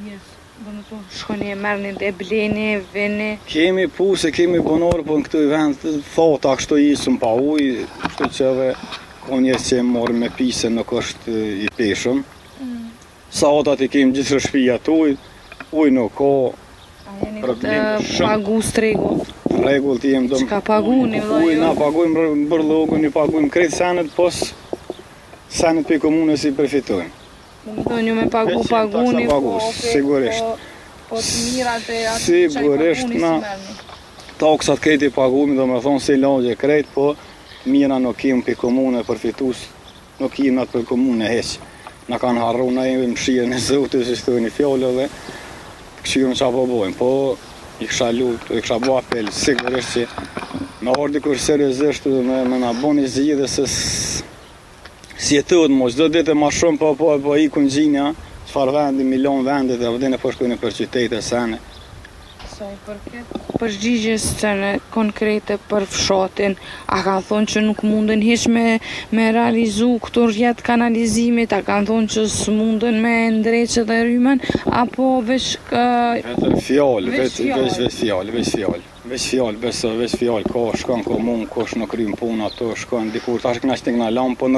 përgjigjes? Do në të shkoni e merrni dhe bleni, vini? Kemi puse, kemi banorë, po në këtë vend thota kështu isëm pa ujë, kështu që edhe ka njerëz që e marrin me pise, nuk është i peshëm. Sahatat i kemi gjithë shtëpia të ujë nuk ka. A jeni të pagu stregull? Rregullt jemi do. Çka paguni vëllai? Ujë na pagujmë bërllogun, i pagujmë krejt senet, pos senet për komunës i përfitojmë. Do të ju me paguni, sigurisht. Po të mirat e atë sigurisht na taksat krejt i pagujmë, do me thonë se lagje krejt, po mira nuk kemi për komunë përfitus, nuk kemi atë për komunë heq. Na kanë harru, na jemi mëshirën e Zotit, si thoni fjalë dhe këshirëm qa po bojmë, po i kisha lutë, i kisha bo apel, sigurisht që me ordi kur seriozisht me na boni zgjidhje se si jetohet mo, çdo ditë ma shumë po ikun gjinja, çfarë vendi, milion vendet, dhe vëdine po shkojnë për qytete sene. Sa i përket përgjigjes konkrete për fshatin, a kanë thonë që nuk munden hiç me realizu këto rrjet kanalizimit, a kanë thonë që s'munden me ndreqë dhe rrymen, apo veç vetëm fjalë, veç fjalë, ka shkon komunë, kush nuk rrym punë ato, shkon dikur, tash këna shtek na lampë,